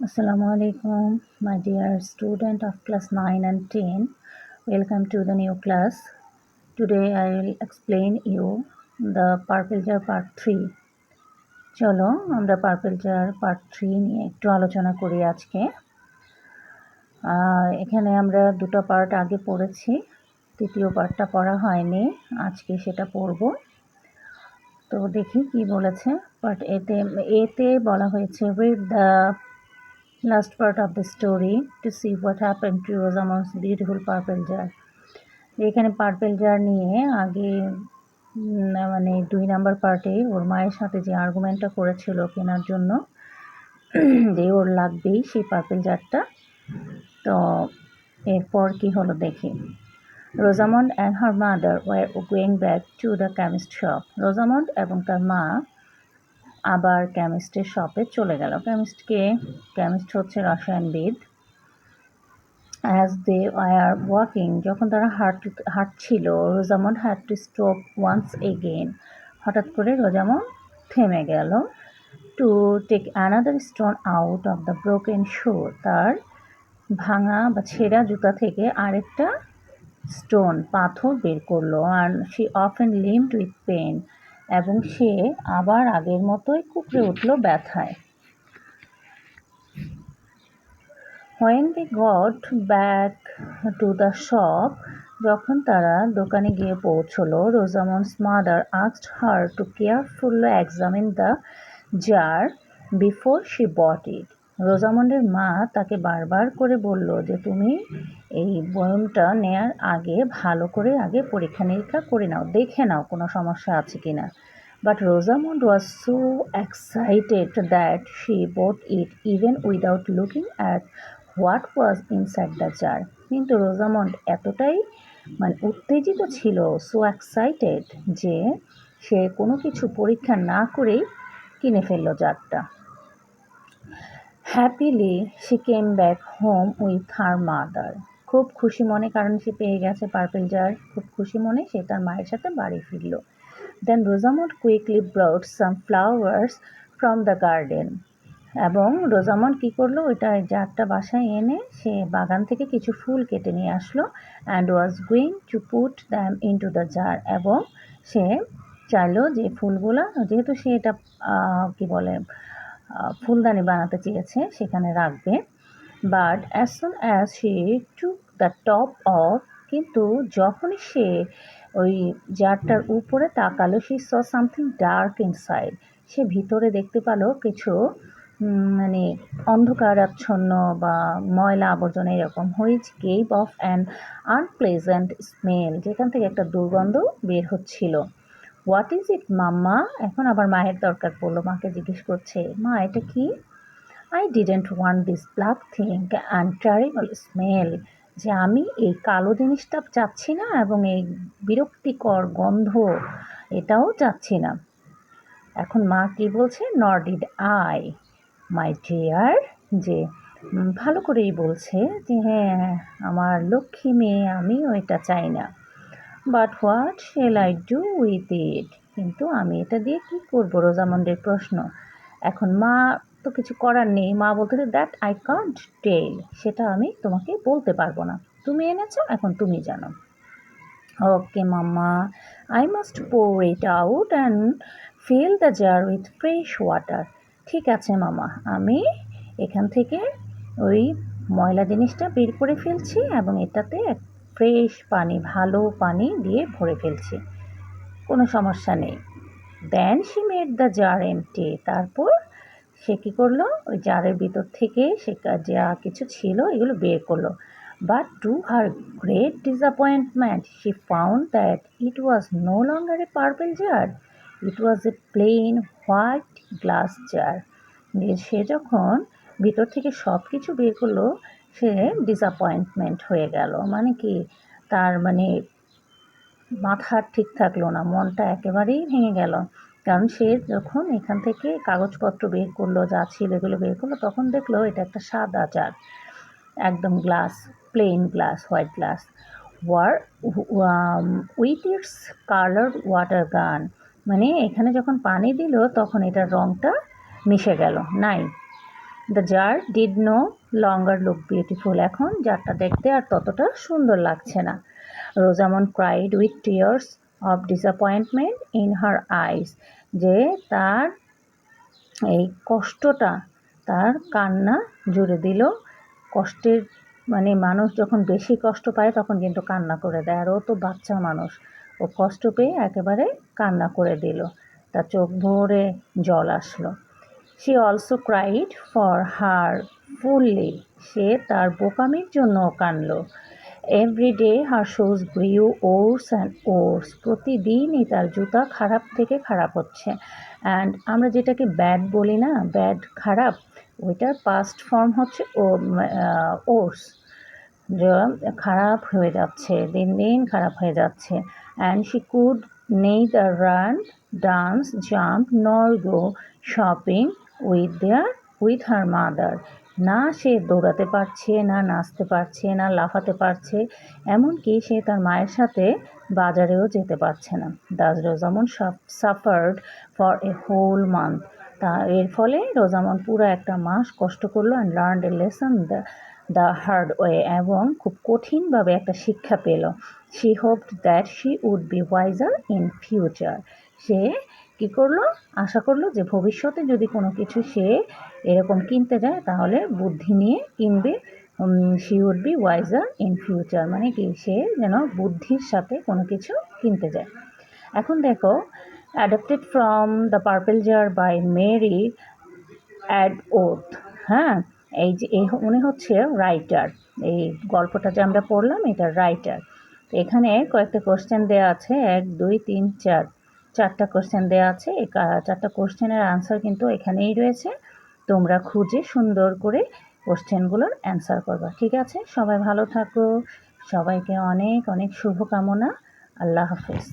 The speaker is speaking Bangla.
Assalamu alaikum, my dear student of class 9 and 10. Welcome to the new class. Today I will explain you the Purple Jar Part 3. চলো আমরা Purple Jar Part 3 নিয়ে একটু আলোচনা করি আজকে। এখানে আমরা দুটো পার্ট আগে পড়েছি, তৃতীয় পার্টটা পড়া হয়নি, আজকে সেটা পড়ব। তো দেখি কি বলেছে। বাট এতে বলা হয়েছে read the last part of the story to see what happened to Rosamond's beautiful purple jar. এখানে পার্পেল জার নিয়ে আগে মানে 2 নাম্বার পার্টে ওর মায়ের সাথে যে আর্গুমেন্টটা করেছিল কেনার জন্য যে ওর লাগবেই সেই পার্পেল জারটা। তো এরপর কি হলো দেখি। Rosamond and her mother were going back to the chemist shop. Rosamond এবং তার মা আবার কেমিস্টের শপে চলে গেল। কেমিস্ট হচ্ছে রসায়নবিদ। As they were walking, যখন তারা হাঁটছিল, Rosamund had to stop once again. হঠাৎ করে রোজামন্ড থেমে গেল। To take another stone out of the broken shoe. তার ভাঙা বা ছেঁড়া জুতা থেকে আরেকটা পাথর বের করলো। And she often limped with pain. এবং সে আবার আগের মতোই কুঁকড়ে উঠল ব্যথায়। When they got back to the shop, যখন তারা দোকানে গিয়ে পৌঁছলো, Rosamond's mother asked her to carefully examine the jar before she bought it. রোজামন্ডের মা তাকে বারবার করে বলল যে তুমি এই বয়মটা নেয়ার আগে ভালো করে আগে পরীক্ষা নিরীক্ষা করে নাও, দেখে নাও কোনো সমস্যা আছে কিনা। But Rosamond was so excited that she bought it even without looking at what was inside the jar. কিন্তু রোজামন্ড এতটাই উত্তেজিত ছিল, so excited, যে সে কোনো কিছু পরীক্ষা না করেই কিনে ফেললো জারটা। Happily she came back home with her mother. খুব খুশি মনে, কারণ সে পেয়ে গেছে পার্পল জার, খুব খুশি মনে সে তার মায়ের সাথে বাড়ি ফিরল। Then Rosamond quickly brought some flowers from the garden. এবং রোজামন্ড কি করলো, ওইটা জারটা বাসায় এনে সে বাগান থেকে কিছু ফুল কেটে নিয়ে আসলো। and was going to put them into the jar. এবং সে চাইলো যে ফুলগুলা, যেহেতু সে এটা কি বলে ফুলদানি বানাতে চেয়েছে, সেখানে রাখবে। But as soon as she took the top off, কিন্তু যখনই সে ওই জারটার উপরে তাকালো, she saw something dark inside. সে ভিতরে দেখতে পেলো কিছু অন্ধকারাচ্ছন্ন বা ময়লা আবর্জনা এরকম, which gave off an unpleasant smell, যেখান থেকে একটা দুর্গন্ধ বের হচ্ছিল। What is it, মাম্মা? এখন আবার মায়ের দরকার পড়লো, মাকে জিজ্ঞেস করছে, মা এটা কি? I didn't want this black thing and terrible smell. যে আমি এই কালো জিনিসটা চাচ্ছি না এবং এই বিরক্তিকর গন্ধ এটাও চাচ্ছি না। এখন মা কি বলছে, nor did I, my dear, যে ভালো করেই বলছে যে হ্যাঁ আমার লক্ষ্মী মেয়ে, আমিও এটা চাই না। But what shall I do with it? কিন্তু আমি এটা দিয়ে কি করব, রোজামন্ডের প্রশ্ন। এখন মা তো কিছু করার নেই, মা বলতে দ্যাট আই কান্ট টেল, সেটা আমি তোমাকে বলতে পারবো না, তুমি এনেছো এখন তুমি জানো। Okay mamma, I must pour it out and fill the jar with fresh water. ঠিক আছে মামা, আমি এখান থেকে ওই ময়লা জিনিসটা বের করে ফেলছি এবং এটাতে ফ্রেশ পানি, ভালো পানি দিয়ে ভরে ফেলছি, কোনো সমস্যা নেই। Then she made the jar empty, তারপর সে কী করলো, ওই জারের ভিতর থেকে সে যা কিছু ছিল এগুলো বের করলো। But to her great disappointment she found that it was no longer a purple jar, it was a plain white glass jar. সে যখন ভিতর থেকে সব কিছু বের করলো, সে ডিসঅ্যাপয়েন্টমেন্ট হয়ে গেল, মানে কি তার মাথা ঠিক থাকলো না, মনটা একেবারেই ভেঙে গেল। কারণ সে যখন এখান থেকে কাগজপত্র বের করলো, যা ছিল এগুলো বের করলো, তখন দেখলো এটা একটা সাদা জার, একদম glass, plain glass, white glass, with its coloured water gun, মানে এখানে যখন পানি দিল তখন এটার রঙটা মিশে গেল, নাই। The jar did no longer look beautiful. এখন জারটা দেখতে আর ততটা সুন্দর লাগছে না। Rosamond cried with tears of disappointment in her eyes. যে তার এই কষ্টটা, তার কান্না জুড়ে দিল। কষ্টের মানে মানুষ যখন বেশি কষ্ট পায় তখন কিন্তু কান্না করে দেয়, আর ও তো বাচ্চা মানুষ, ও কষ্ট পেয়ে একেবারে কান্না করে দিল, তার চোখ ভরে জল আসলো। She also cried for her folly. সে তার বোকামির জন্যও কাঁদল। Every day her shoes grew worse and worse. প্রতিদিনই তার জুতা খারাপ থেকে খারাপ হচ্ছে। অ্যান্ড আমরা যেটাকে ব্যাড বলি না, ব্যাড খারাপ, ওইটার পাস্ট ফর্ম হচ্ছে ওর্স। খারাপ হয়ে যাচ্ছে, দিন দিন খারাপ হয়ে যাচ্ছে। And she could neither run, dance, jump nor go shopping with her mother. না সে দৌড়াতে পারছে, না নাচতে পারছে, না লাফাতে পারছে, এমনকি সে তার মায়ের সাথে বাজারেও যেতে পারছে না। Thus Rosamond suffered for a whole month. তা এর ফলে রোজামন্ড পুরো একটা মাস কষ্ট করলো। And learn a lesson the hard way. এবং খুব কঠিনভাবে একটা শিক্ষা পেল। She hoped that she would be wiser in future. সে কী করলো, আশা করলো যে ভবিষ্যতে যদি কোনো কিছু সে এরকম কিনতে যায় তাহলে বুদ্ধি নিয়ে কিনবে। She would be wiser in future মানে কি, সে যেন বুদ্ধির সাথে কোনো কিছু কিনতে যায়। এখন দেখো, adapted from the purple jar by Mary Edgeworth. হ্যাঁ, উনি হচ্ছে রাইটার। এই গল্পটা যে আমরা পড়লাম এটা রাইটার। এখানে কয়েকটা কোশ্চেন দেওয়া আছে, 1 2 3 4, 4টা কোশ্চেন দেওয়া আছে। এই 4টা কোশ্চেনের আনসার কিন্তু এখানেই রয়েছে। তোমরা খুঁজে সুন্দর করে কোশ্চেনগুলোর অ্যান্সার করবা। ঠিক আছে, সবাই ভালো থাকো, সবাইকে অনেক অনেক শুভকামনা। আল্লাহ হাফেজ।